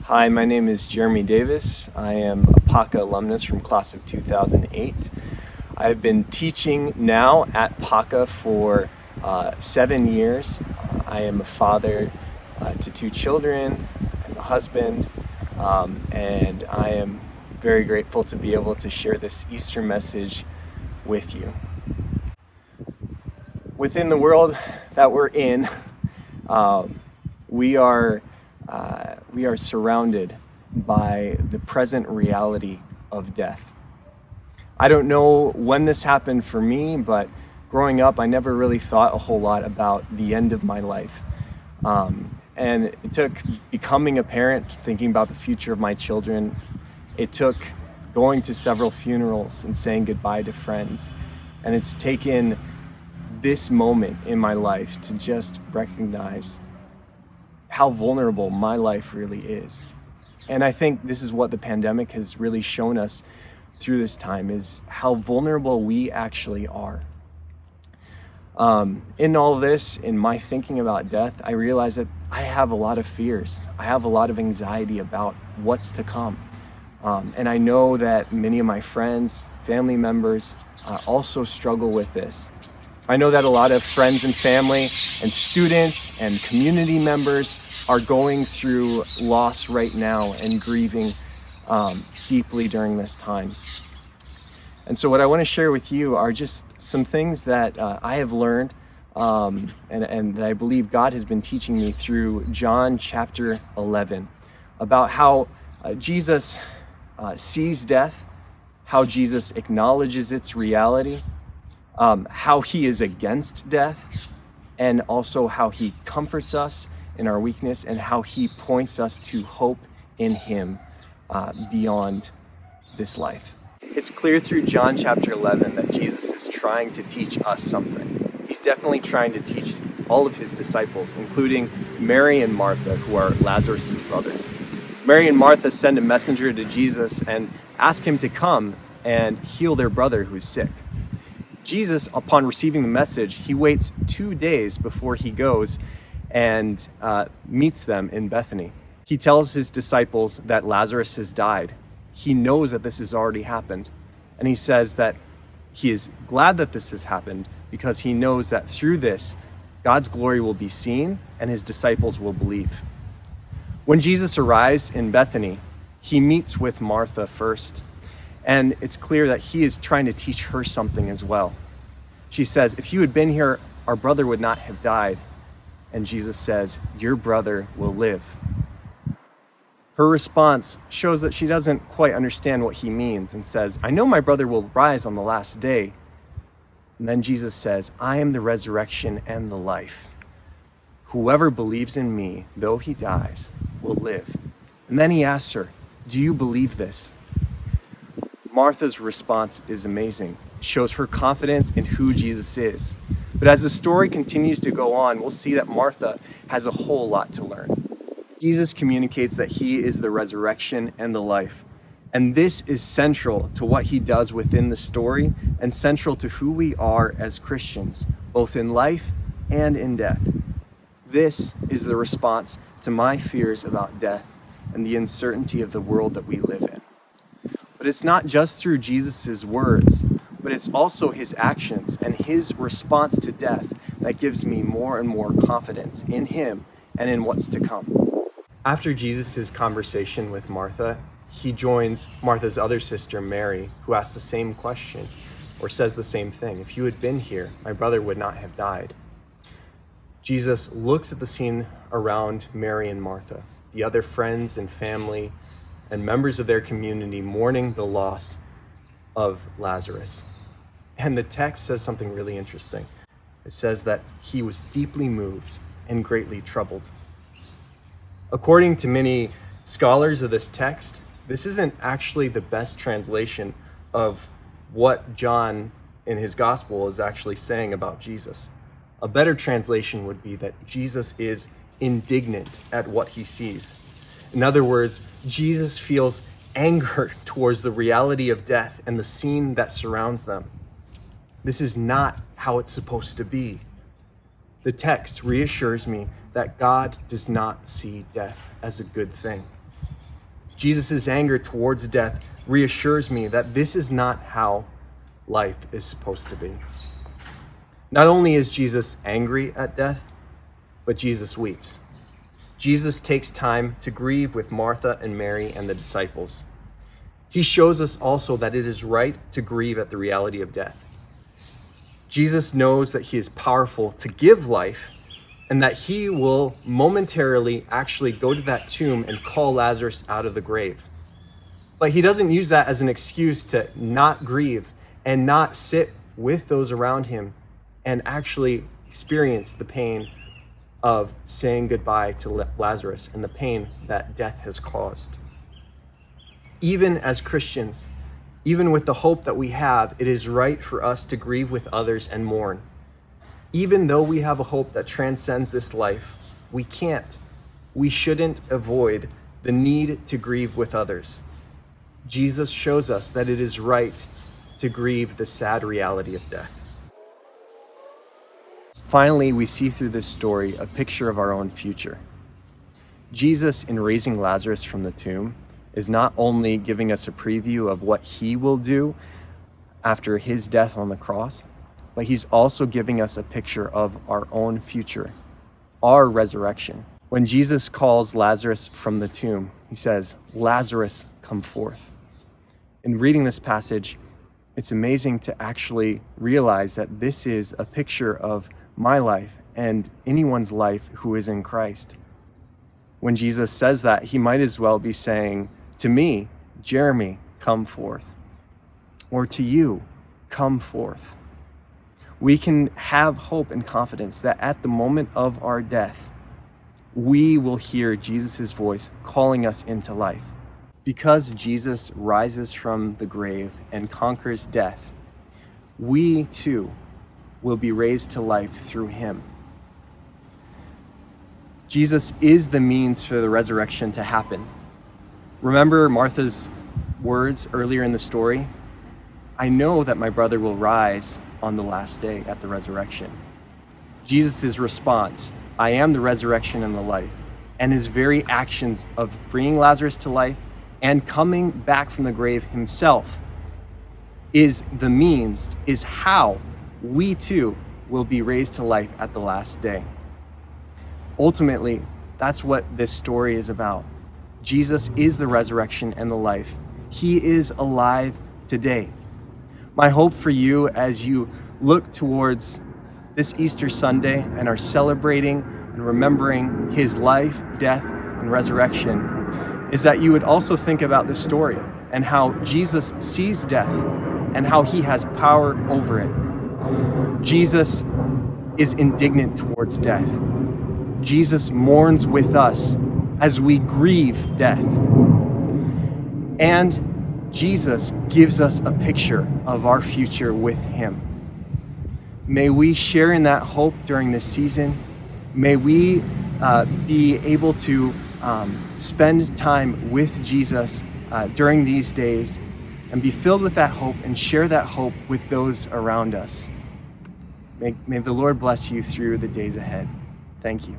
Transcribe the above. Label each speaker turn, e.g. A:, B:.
A: Hi, my name is Jeremy Davis. I am a PACA alumnus from class of 2008. I've been teaching now at PACA for 7 years. I am a father to 2 children. I'm a husband, and I am very grateful to be able to share this Easter message with you. Within the world that we're in, we are surrounded by the present reality of death. I don't know when this happened for me, but growing up, I never really thought a whole lot about the end of my life. And it took becoming a parent, thinking about the future of my children. It took going to several funerals and saying goodbye to friends. And it's taken this moment in my life to just recognize how vulnerable my life really is. And I think this is what the pandemic has really shown us through this time, is how vulnerable we actually are. In all this, in my thinking about death, I realize that I have a lot of fears. I have a lot of anxiety about what's to come. And I know that many of my friends, family members, also struggle with this. I know that a lot of friends and family and students and community members are going through loss right now and grieving deeply during this time. And so what I want to share with you are just some things that I have learned and that I believe God has been teaching me through John chapter 11 about how Jesus sees death, how Jesus acknowledges its reality, how he is against death, and also how he comforts us in our weakness and how he points us to hope in him beyond this life. It's clear through John chapter 11 that Jesus is trying to teach us something. He's definitely trying to teach all of his disciples, including Mary and Martha, who are Lazarus' brother. Mary and Martha send a messenger to Jesus and ask him to come and heal their brother who's sick. Jesus, upon receiving the message, he waits 2 days before he goes and meets them in Bethany. He tells his disciples that Lazarus has died. He knows that this has already happened. And he says that he is glad that this has happened because he knows that through this, God's glory will be seen and his disciples will believe. When Jesus arrives in Bethany, he meets with Martha first. And it's clear that he is trying to teach her something as well. She says, "If you had been here, our brother would not have died." And Jesus says, "Your brother will live." Her response shows that she doesn't quite understand what he means and says, "I know my brother will rise on the last day." And then Jesus says, "I am the resurrection and the life. Whoever believes in me, though he dies, will live." And then he asks her, "Do you believe this?" Martha's response is amazing. It shows her confidence in who Jesus is. But as the story continues to go on, we'll see that Martha has a whole lot to learn. Jesus communicates that he is the resurrection and the life. And this is central to what he does within the story and central to who we are as Christians, both in life and in death. This is the response to my fears about death and the uncertainty of the world that we live in. But it's not just through Jesus' words, but it's also his actions and his response to death that gives me more and more confidence in him and in what's to come. After Jesus' conversation with Martha, he joins Martha's other sister, Mary, who asks the same question or says the same thing. "If you had been here, my brother would not have died." Jesus looks at the scene around Mary and Martha, the other friends and family and members of their community mourning the loss of Lazarus. And the text says something really interesting. It says that he was deeply moved and greatly troubled. According to many scholars of this text, this isn't actually the best translation of what John in his gospel is actually saying about Jesus. A better translation would be that Jesus is indignant at what he sees. In other words, Jesus feels anger towards the reality of death and the scene that surrounds them. This is not how it's supposed to be. The text reassures me that God does not see death as a good thing. Jesus' anger towards death reassures me that this is not how life is supposed to be. Not only is Jesus angry at death, but Jesus weeps. Jesus takes time to grieve with Martha and Mary and the disciples. He shows us also that it is right to grieve at the reality of death. Jesus knows that he is powerful to give life and that he will momentarily actually go to that tomb and call Lazarus out of the grave. But he doesn't use that as an excuse to not grieve and not sit with those around him and actually experience the pain of saying goodbye to Lazarus and the pain that death has caused. Even as Christians, even with the hope that we have, it is right for us to grieve with others and mourn. Even though we have a hope that transcends this life, we shouldn't avoid the need to grieve with others. Jesus shows us that it is right to grieve the sad reality of death. Finally, we see through this story a picture of our own future. Jesus, in raising Lazarus from the tomb, is not only giving us a preview of what he will do after his death on the cross, but he's also giving us a picture of our own future, our resurrection. When Jesus calls Lazarus from the tomb, he says, "Lazarus, come forth." In reading this passage, it's amazing to actually realize that this is a picture of my life and anyone's life who is in Christ. When Jesus says that, he might as well be saying to me, "Jeremy, come forth," or to you, "Come forth." We can have hope and confidence that at the moment of our death, we will hear Jesus' voice calling us into life. Because Jesus rises from the grave and conquers death, we too will be raised to life through him. Jesus is the means for the resurrection to happen. Remember Martha's words earlier in the story? "I know that my brother will rise on the last day at the resurrection." Jesus' response, "I am the resurrection and the life," and his very actions of bringing Lazarus to life and coming back from the grave himself is the means, is how we too will be raised to life at the last day. Ultimately, that's what this story is about. Jesus is the resurrection and the life. He is alive today. My hope for you as you look towards this Easter Sunday and are celebrating and remembering his life, death, and resurrection is that you would also think about this story and how Jesus sees death and how he has power over it. Jesus is indignant towards death. Jesus mourns with us as we grieve death. And Jesus gives us a picture of our future with him. May we share in that hope during this season. May we be able to spend time with Jesus during these days and be filled with that hope and share that hope with those around us. May the Lord bless you through the days ahead. Thank you.